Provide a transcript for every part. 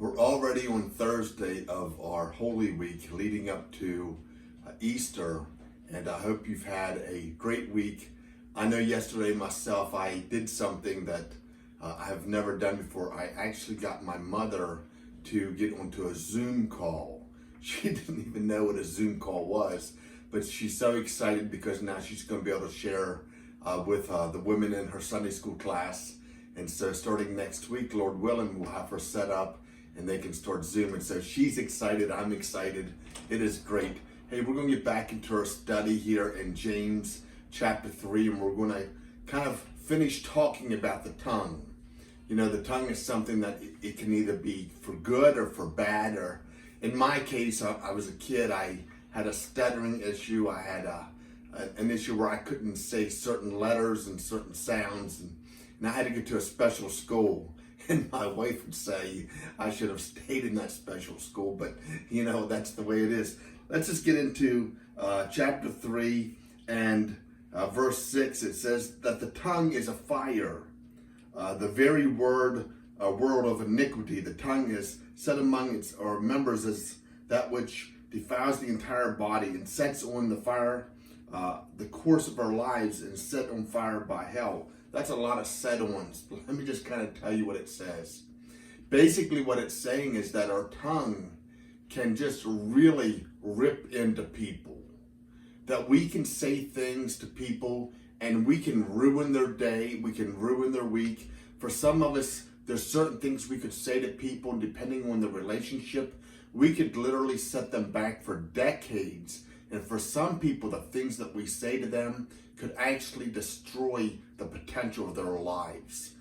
We're already on Thursday of our Holy Week leading up to Easter, and I hope you've had a great week. I know yesterday myself, I did something that I have never done before. I actually got my mother to get onto a Zoom call. She didn't even know what a Zoom call was, but she's so excited because now she's going to be able to share with the women in her Sunday school class. And so starting next week, Lord willing, we'll have her set up and they can start Zoom. And so she's excited, I'm excited. It is great. Hey, we're going to get back into our study here in James chapter 3, and we're going to kind of finish talking about the tongue. You know, the tongue is something that it can either be for good or for bad. Or in my case, I was a kid, I had a stuttering issue. I had an issue where I couldn't say certain letters and certain sounds, and I had to get to a special school. And my wife would say I should have stayed in that special school, but you know, that's the way it is. Let's just get into chapter 3 and verse 6. It says that the tongue is a fire, the very world of iniquity. The tongue is set among its members as that which defiles the entire body and sets on the fire the course of our lives and set on fire by hell. That's a lot of set-ons. Let me just kind of tell you what it says. Basically what it's saying is that our tongue can just really rip into people. That we can say things to people and we can ruin their day, we can ruin their week. For some of us, there's certain things we could say to people, and depending on the relationship, we could literally set them back for decades. And for some people, the things that we say to them could actually destroy the potential of their lives.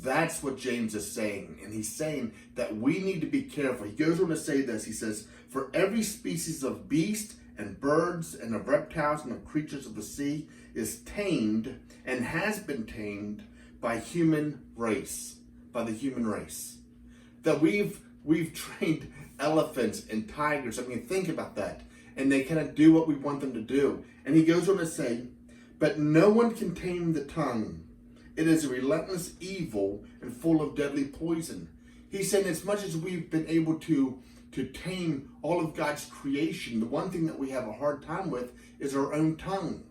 That's what James is saying. And he's saying that we need to be careful. He goes on to say this. He says, for every species of beast and birds and of reptiles and of creatures of the sea is tamed and has been tamed by the human race. That we've trained elephants and tigers. I mean, think about that. And they kind of do what we want them to do. And he goes on to say, but no one can tame the tongue. It is a relentless evil and full of deadly poison. He's saying as much as we've been able to tame all of God's creation, the one thing that we have a hard time with is our own tongue.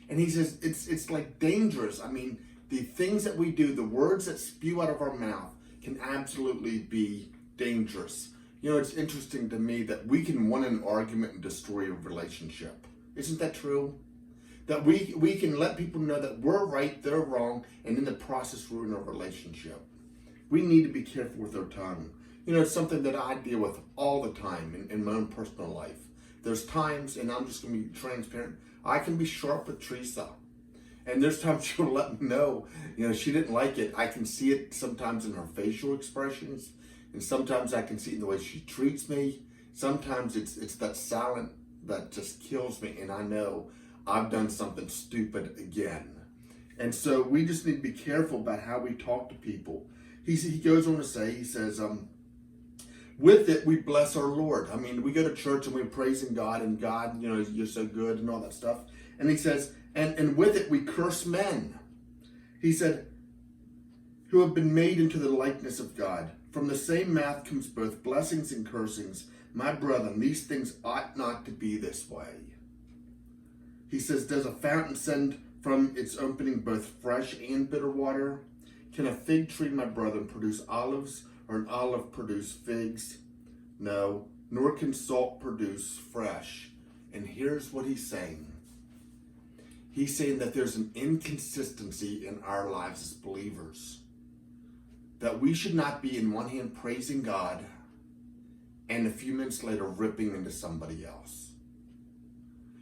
And he says it's like dangerous. I mean, the things that we do, the words that spew out of our mouth can absolutely be dangerous. You know, it's interesting to me that we can win an argument and destroy a relationship. Isn't that true? That we can let people know that we're right, they're wrong, and in the process ruin our relationship. We need to be careful with our tongue. You know, it's something that I deal with all the time in my own personal life. There's times, and I'm just going to be transparent, I can be sharp with Teresa. And there's times she'll let me know, you know, she didn't like it. I can see it sometimes in her facial expressions. And sometimes I can see it in the way she treats me. Sometimes it's that silent that just kills me, and I know I've done something stupid again. And so we just need to be careful about how we talk to people. He goes on to say, he says, with it we bless our Lord. I mean, we go to church and we're praising God, and God, you know, you're so good and all that stuff. And he says, and with it we curse men. He said, who have been made into the likeness of God. From the same mouth comes both blessings and cursings. My brethren, these things ought not to be this way. He says, does a fountain send from its opening both fresh and bitter water? Can a fig tree, my brethren, produce olives, or an olive produce figs? No, nor can salt produce fresh. And here's what he's saying. He's saying that there's an inconsistency in our lives as believers. That we should not be in one hand praising God and a few minutes later ripping into somebody else.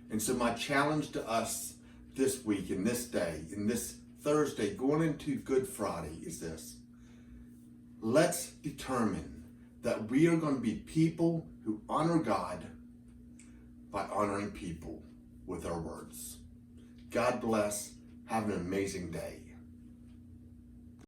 And so my challenge to us this week, in this day, in this Thursday, going into Good Friday is this. Let's determine that we are going to be people who honor God by honoring people with our words. God bless. Have an amazing day.